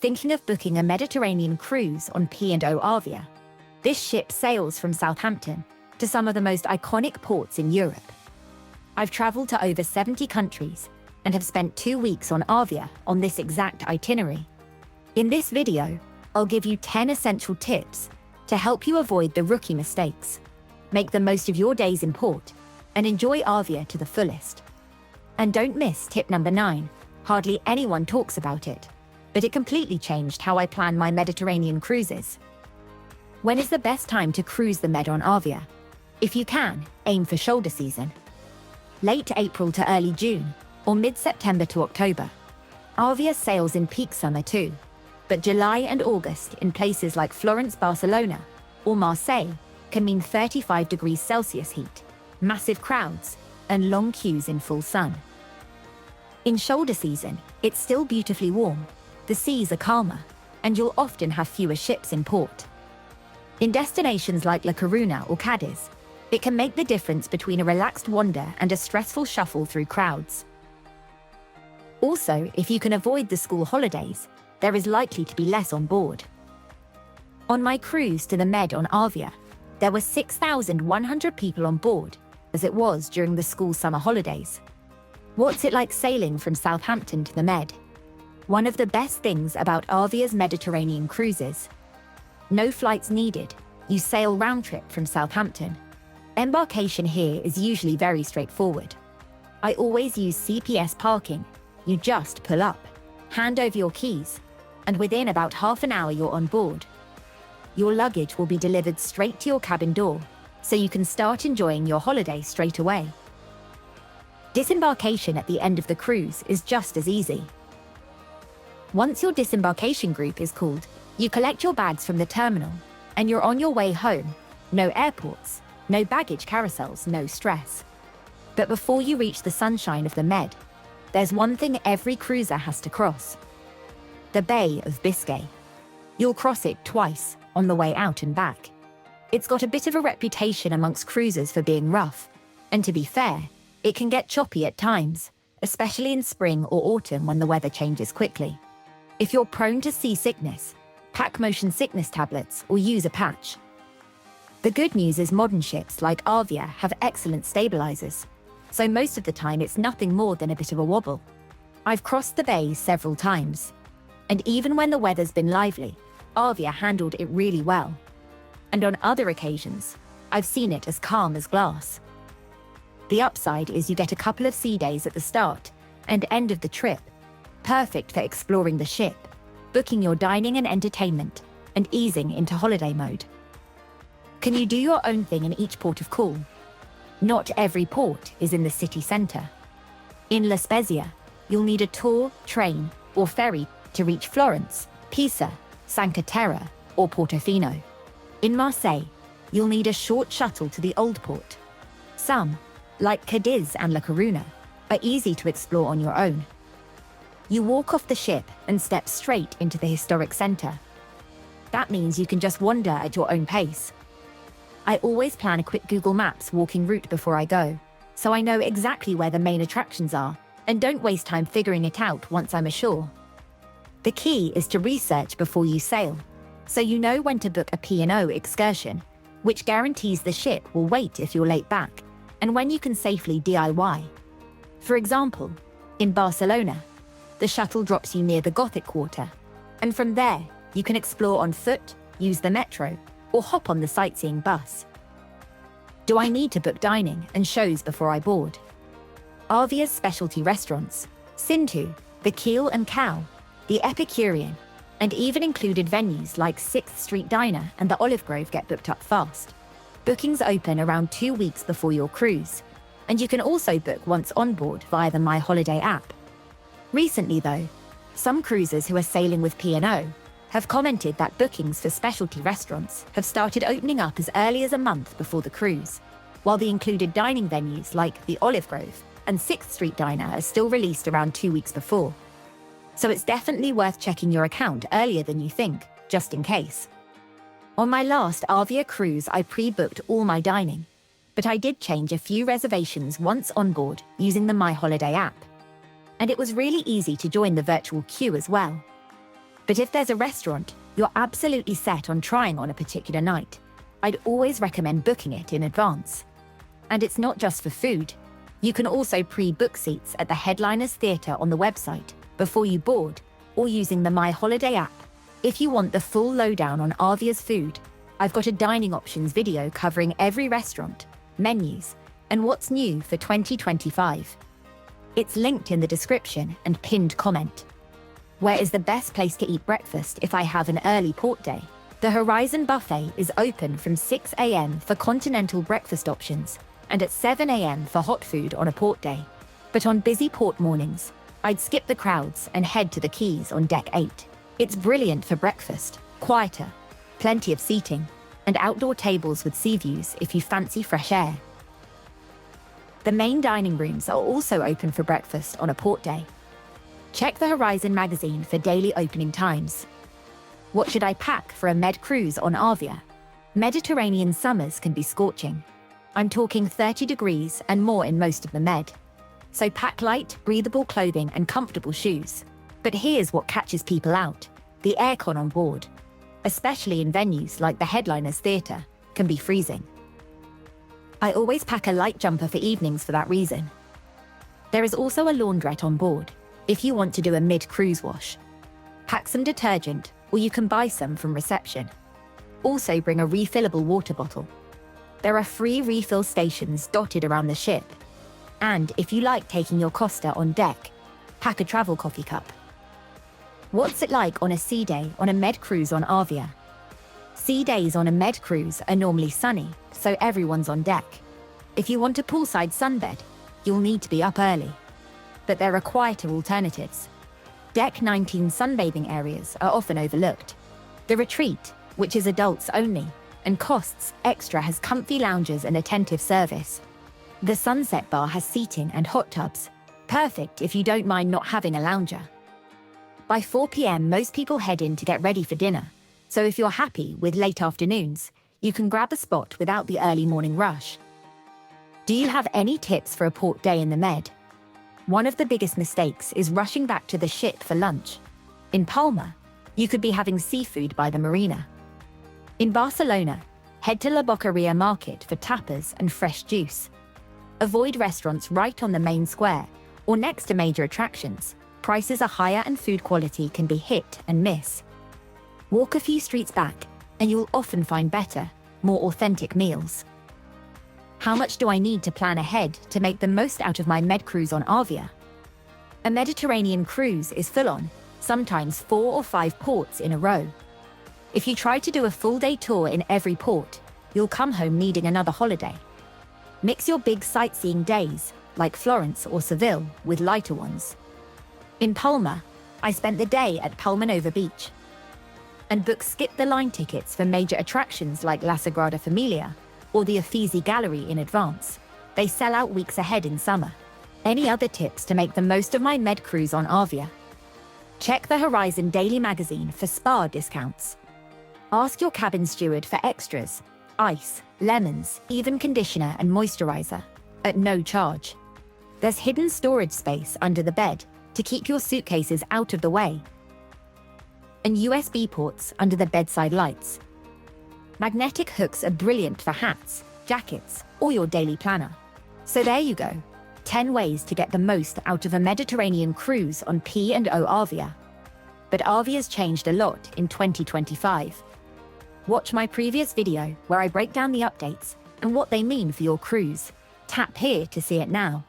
Thinking of booking a Mediterranean cruise on P&O Arvia? This ship sails from Southampton to some of the most iconic ports in Europe. I've traveled to over 70 countries and have spent 2 weeks on Arvia on this exact itinerary. In this video, I'll give you 10 essential tips to help you avoid the rookie mistakes, make the most of your days in port, and enjoy Arvia to the fullest. And don't miss tip number 9. Hardly anyone talks about it, but it completely changed how I plan my Mediterranean cruises. When is the best time to cruise the Med on Arvia? If you can, aim for shoulder season. Late April to early June, or mid-September to October. Arvia sails in peak summer too, but July and August in places like Florence, Barcelona, or Marseille can mean 35 degrees Celsius heat, massive crowds, and long queues in full sun. In shoulder season, it's still beautifully warm, the seas are calmer, and you'll often have fewer ships in port. In destinations like La Coruña or Cádiz, it can make the difference between a relaxed wander and a stressful shuffle through crowds. Also, if you can avoid the school holidays, there is likely to be less on board. On my cruise to the Med on Arvia, there were 6,100 people on board, as it was during the school summer holidays. What's it like sailing from Southampton to the Med? One of the best things about Arvia's Mediterranean cruises. No flights needed, you sail round trip from Southampton. Embarkation here is usually very straightforward. I always use CPS parking. You just pull up, hand over your keys, and within about half an hour you're on board. Your luggage will be delivered straight to your cabin door, so you can start enjoying your holiday straight away. Disembarkation at the end of the cruise is just as easy. Once your disembarkation group is called, you collect your bags from the terminal, and you're on your way home. No airports, no baggage carousels, no stress. But before you reach the sunshine of the Med, there's one thing every cruiser has to cross. The Bay of Biscay. You'll cross it twice, on the way out and back. It's got a bit of a reputation amongst cruisers for being rough, and to be fair, it can get choppy at times, especially in spring or autumn when the weather changes quickly. If you're prone to seasickness, pack motion sickness tablets or use a patch. The good news is modern ships like Arvia have excellent stabilizers, so most of the time it's nothing more than a bit of a wobble. I've crossed the bay several times, and even when the weather's been lively, Arvia handled it really well. And on other occasions, I've seen it as calm as glass. The upside is you get a couple of sea days at the start and end of the trip, perfect for exploring the ship, booking your dining and entertainment, and easing into holiday mode. Can you do your own thing in each port of call? Not every port is in the city centre. In La Spezia, you'll need a tour, train, or ferry to reach Florence, Pisa, Cinque Terre, or Portofino. In Marseille, you'll need a short shuttle to the Old Port. Some, like Cádiz and La Coruña, are easy to explore on your own. You walk off the ship and step straight into the historic centre. That means you can just wander at your own pace. I always plan a quick Google Maps walking route before I go, so I know exactly where the main attractions are and don't waste time figuring it out once I'm ashore. The key is to research before you sail, so you know when to book a P&O excursion, which guarantees the ship will wait if you're late back, and when you can safely DIY. For example, in Barcelona, the shuttle drops you near the Gothic Quarter, and from there, you can explore on foot, use the metro, or hop on the sightseeing bus. Do I need to book dining and shows before I board? Arvia's specialty restaurants, Cintu, the Keel and Cow, the Epicurean, and even included venues like 6th Street Diner and the Olive Grove get booked up fast. Bookings open around 2 weeks before your cruise, and you can also book once on board via the My Holiday app. Recently though, some cruisers who are sailing with P&O have commented that bookings for specialty restaurants have started opening up as early as a month before the cruise, while the included dining venues like the Olive Grove and 6th Street Diner are still released around 2 weeks before. So it's definitely worth checking your account earlier than you think, just in case. On my last Arvia cruise, I pre-booked all my dining, but I did change a few reservations once on board using the My Holiday app. And it was really easy to join the virtual queue as well. But if there's a restaurant you're absolutely set on trying on a particular night, I'd always recommend booking it in advance. And it's not just for food. You can also pre-book seats at the Headliners Theatre on the website before you board, or using the My Holiday app. If you want the full lowdown on Arvia's food, I've got a dining options video covering every restaurant, menus, and what's new for 2025. It's linked in the description and pinned comment. Where is the best place to eat breakfast if I have an early port day? The Horizon Buffet is open from 6 a.m. for continental breakfast options and at 7 a.m. for hot food on a port day. But on busy port mornings, I'd skip the crowds and head to the quays on Deck 8. It's brilliant for breakfast, quieter, plenty of seating, and outdoor tables with sea views if you fancy fresh air. The main dining rooms are also open for breakfast on a port day. Check the Horizon magazine for daily opening times. What should I pack for a Med cruise on Arvia? Mediterranean summers can be scorching. I'm talking 30 degrees and more in most of the Med. So pack light, breathable clothing and comfortable shoes. But here's what catches people out. The aircon on board, especially in venues like the Headliners Theatre, can be freezing. I always pack a light jumper for evenings for that reason. There is also a laundrette on board, if you want to do a mid-cruise wash. Pack some detergent, or you can buy some from reception. Also bring a refillable water bottle. There are free refill stations dotted around the ship. And if you like taking your Costa on deck, pack a travel coffee cup. What's it like on a sea day on a Med cruise on Arvia? Sea days on a Med cruise are normally sunny, so everyone's on deck. If you want a poolside sunbed, you'll need to be up early. But there are quieter alternatives. Deck 19 sunbathing areas are often overlooked. The Retreat, which is adults only, and costs extra, has comfy lounges and attentive service. The Sunset Bar has seating and hot tubs, perfect if you don't mind not having a lounger. By 4 p.m. most people head in to get ready for dinner, so if you're happy with late afternoons, you can grab a spot without the early morning rush. Do you have any tips for a port day in the Med? One of the biggest mistakes is rushing back to the ship for lunch. In Palma, you could be having seafood by the marina. In Barcelona, head to La Boqueria Market for tapas and fresh juice. Avoid restaurants right on the main square or next to major attractions. Prices are higher and food quality can be hit and miss. Walk a few streets back and you'll often find better, more authentic meals. How much do I need to plan ahead to make the most out of my Med cruise on Arvia? A Mediterranean cruise is full-on, sometimes 4 or 5 ports in a row. If you try to do a full-day tour in every port, you'll come home needing another holiday. Mix your big sightseeing days, like Florence or Seville, with lighter ones. In Palma, I spent the day at Palma Beach. And book skip-the-line tickets for major attractions like La Sagrada Familia or the Uffizi Gallery in advance. They sell out weeks ahead in summer. Any other tips to make the most of my Med cruise on Arvia? Check the Horizon Daily magazine for spa discounts. Ask your cabin steward for extras, ice, lemons, even conditioner and moisturizer, at no charge. There's hidden storage space under the bed to keep your suitcases out of the way. And USB ports under the bedside lights. Magnetic hooks are brilliant for hats, jackets, or your daily planner. So there you go, 10 ways to get the most out of a Mediterranean cruise on P&O Arvia. But Arvia's changed a lot in 2025. Watch my previous video where I break down the updates and what they mean for your cruise. Tap here to see it now.